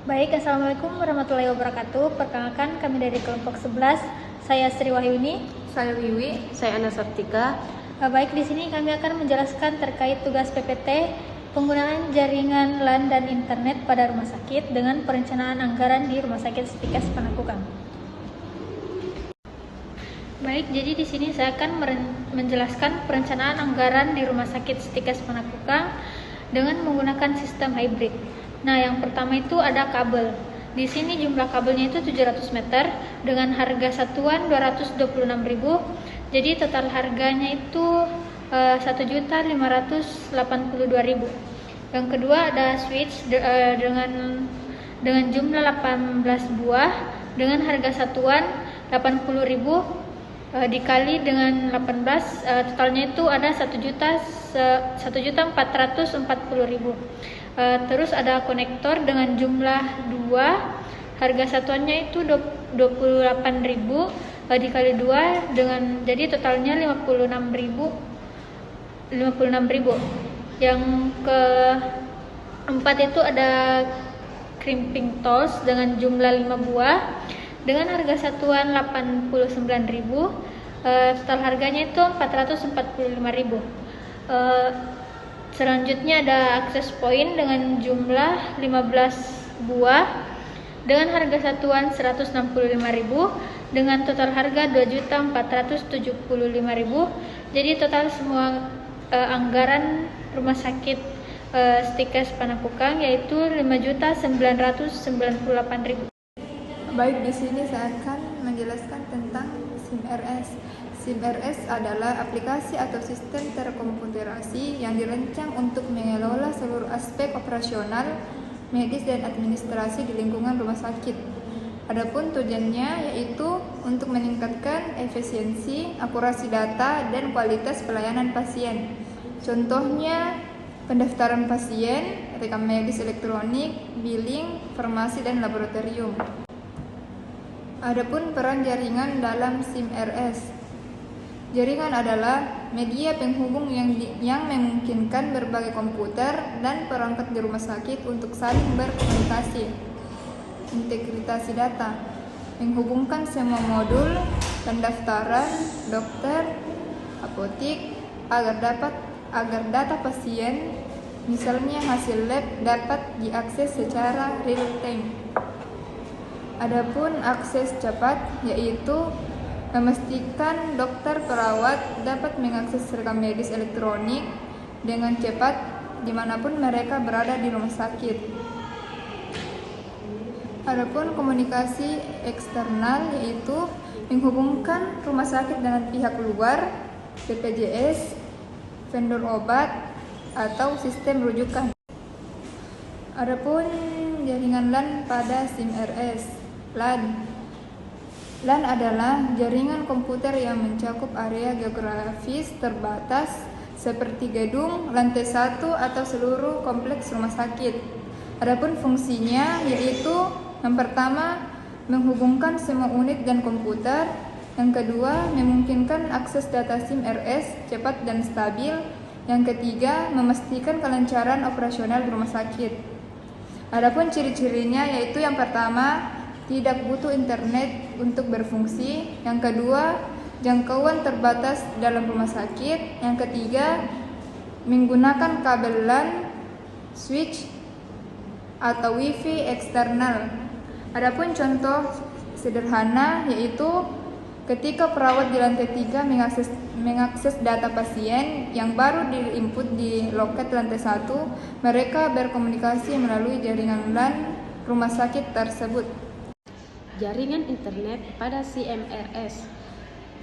Baik, Assalamualaikum warahmatullahi wabarakatuh. Perkenalkan, kami dari kelompok 11. Saya Sri Wahyuni. Saya Wiwi. Saya Ana Sartika. Baik, di sini kami akan menjelaskan terkait tugas PPT, penggunaan jaringan LAN dan internet pada rumah sakit dengan perencanaan anggaran di Rumah Sakit Stikes Panakukang. Baik, jadi di sini saya akan menjelaskan perencanaan anggaran di Rumah Sakit Stikes Panakukang dengan menggunakan sistem hybrid. Nah, yang pertama itu ada kabel. Di sini jumlah kabelnya itu 700 meter dengan harga satuan 226.000. Jadi total harganya itu 1.582.000. Yang kedua ada switch dengan jumlah 18 buah dengan harga satuan 80.000 dikali dengan 18, totalnya itu ada 1.440.000. Terus ada konektor dengan jumlah 2, harga satuannya itu 28.000 dikali 2 dengan jadi totalnya 56.000. Yang keempat itu ada crimping toast dengan jumlah 5 buah dengan harga satuan 89.000. Total harganya itu 445.000. Selanjutnya ada access point dengan jumlah 15 buah dengan harga satuan 165.000 dengan total harga 2.475.000. Jadi total semua anggaran rumah sakit Stikes Panakukang yaitu 5.998.000. Baik, di sini saya akan menjelaskan tentang SIM-RS. SIM-RS adalah aplikasi atau sistem terkomputerasi yang dirancang untuk mengelola seluruh aspek operasional, medis dan administrasi di lingkungan rumah sakit. Adapun tujuannya yaitu untuk meningkatkan efisiensi, akurasi data dan kualitas pelayanan pasien. Contohnya pendaftaran pasien, rekam medis elektronik, billing, farmasi dan laboratorium. Adapun peran jaringan dalam SIM-RS. Jaringan adalah media penghubung yang memungkinkan berbagai komputer dan perangkat di rumah sakit untuk saling berkomunikasi. Integrasi data menghubungkan semua modul pendaftaran, dokter, apotik agar data pasien, misalnya hasil lab, dapat diakses secara real time. Adapun akses cepat yaitu memastikan dokter perawat dapat mengakses rekam medis elektronik dengan cepat dimanapun mereka berada di rumah sakit. Adapun komunikasi eksternal yaitu menghubungkan rumah sakit dengan pihak luar, BPJS, vendor obat, atau sistem rujukan. Adapun jaringan LAN pada SIM-RS. LAN adalah jaringan komputer yang mencakup area geografis terbatas seperti gedung, lantai 1 atau seluruh kompleks rumah sakit. Adapun fungsinya yaitu yang pertama menghubungkan semua unit dan komputer, yang kedua memungkinkan akses data SIM-RS cepat dan stabil, yang ketiga memastikan kelancaran operasional rumah sakit. Adapun ciri-cirinya yaitu yang pertama tidak butuh internet untuk berfungsi, yang kedua jangkauan terbatas dalam rumah sakit, yang ketiga menggunakan kabel LAN, switch atau wifi eksternal. Adapun contoh sederhana yaitu ketika perawat di lantai 3 mengakses data pasien yang baru diinput di loket lantai 1, mereka berkomunikasi melalui jaringan LAN rumah sakit tersebut. Jaringan internet pada SIM-RS.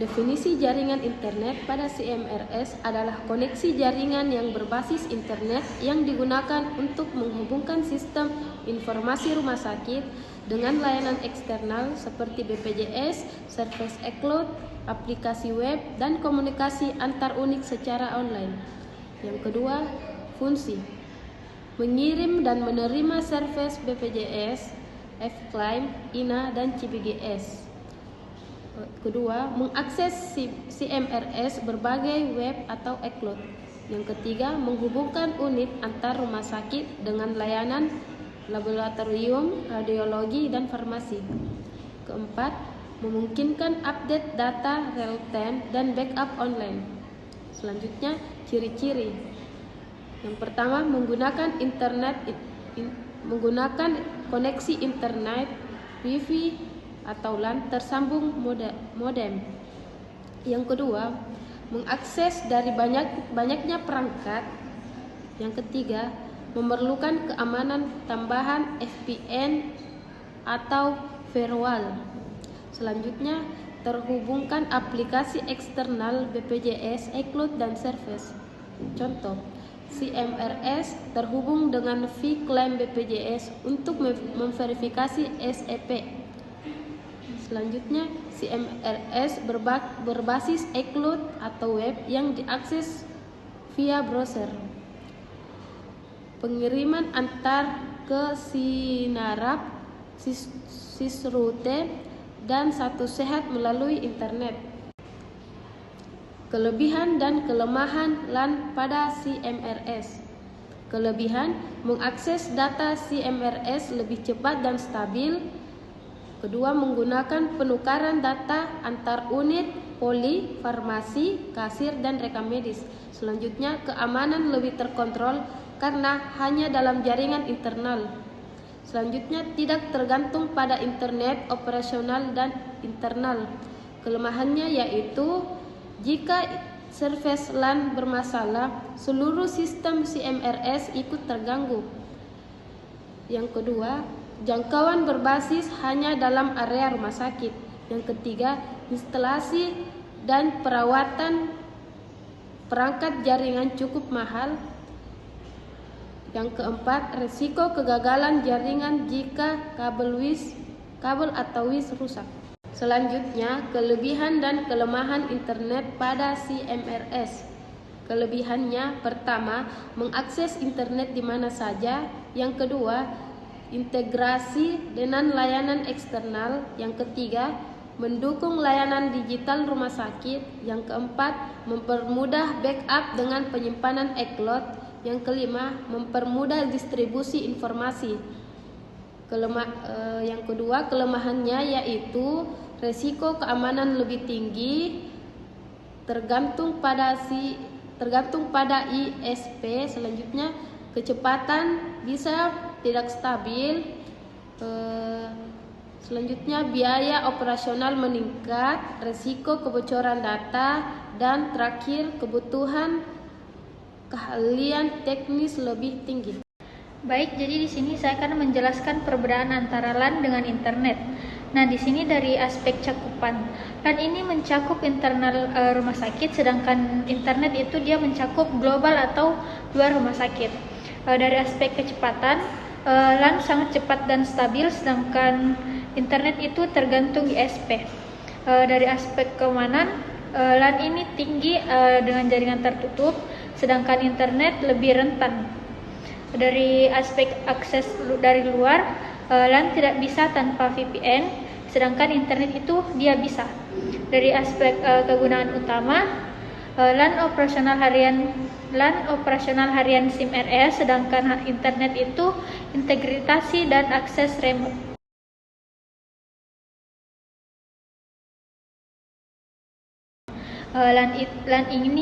Definisi jaringan internet pada SIM-RS adalah koneksi jaringan yang berbasis internet yang digunakan untuk menghubungkan sistem informasi rumah sakit dengan layanan eksternal seperti BPJS, service e-cloud, aplikasi web, dan komunikasi antar unit secara online. Yang kedua, fungsi mengirim dan menerima service BPJS, F-Claim, INA, dan CBGS. Kedua, mengakses SIM-RS berbagai web atau e-cloud. Yang ketiga, menghubungkan unit antar rumah sakit dengan layanan laboratorium, radiologi, dan farmasi. Keempat, memungkinkan update data real time dan backup online. Selanjutnya, ciri-ciri. Yang pertama, menggunakan menggunakan koneksi internet, Wi-Fi atau LAN tersambung modem. Yang kedua, mengakses dari banyaknya perangkat. Yang ketiga, memerlukan keamanan tambahan VPN atau firewall. Selanjutnya, terhubungkan aplikasi eksternal BPJS, iCloud, dan Service. Contoh, CMRS terhubung dengan vClaim BPJS untuk memverifikasi SEP. Selanjutnya, CMRS berbasis iCloud atau web yang diakses via browser. Pengiriman antar ke Sinarap, Sysrute, dan Satu Sehat melalui internet. Kelebihan dan kelemahan LAN pada CMRS. Kelebihan, mengakses data CMRS lebih cepat dan stabil. Kedua, menggunakan penukaran data antar unit, poli, farmasi, kasir, dan rekam medis. Selanjutnya, keamanan lebih terkontrol karena hanya dalam jaringan internal. Selanjutnya, tidak tergantung pada internet operasional dan internal. Kelemahannya yaitu jika service LAN bermasalah, seluruh sistem CMRS ikut terganggu. Yang kedua, jangkauan berbasis hanya dalam area rumah sakit. Yang ketiga, instalasi dan perawatan perangkat jaringan cukup mahal. Yang keempat, risiko kegagalan jaringan jika kabel atau WIS rusak. Selanjutnya, kelebihan dan kelemahan internet pada CMRS. Kelebihannya, pertama, mengakses internet di mana saja. Yang kedua, integrasi dengan layanan eksternal. Yang ketiga, mendukung layanan digital rumah sakit. Yang keempat, mempermudah backup dengan penyimpanan iCloud. Yang kelima, mempermudah distribusi informasi. Yang kedua, kelemahannya yaitu resiko keamanan lebih tinggi, tergantung pada ISP. Selanjutnya, kecepatan bisa tidak stabil. Selanjutnya, biaya operasional meningkat, resiko kebocoran data, dan terakhir, kebutuhan keahlian teknis lebih tinggi. Baik, jadi di sini saya akan menjelaskan perbedaan antara LAN dengan internet. Nah, di sini dari aspek cakupan, LAN ini mencakup internal rumah sakit, sedangkan internet itu dia mencakup global atau luar rumah sakit. Dari aspek kecepatan, LAN sangat cepat dan stabil, sedangkan internet itu tergantung ISP. Dari aspek keamanan, LAN ini tinggi dengan jaringan tertutup, sedangkan internet lebih rentan. Dari aspek akses dari luar, LAN tidak bisa tanpa VPN, sedangkan internet itu dia bisa. Dari aspek kegunaan utama, LAN operasional harian CMRS, sedangkan internet itu integritasi dan akses remote. LAN ini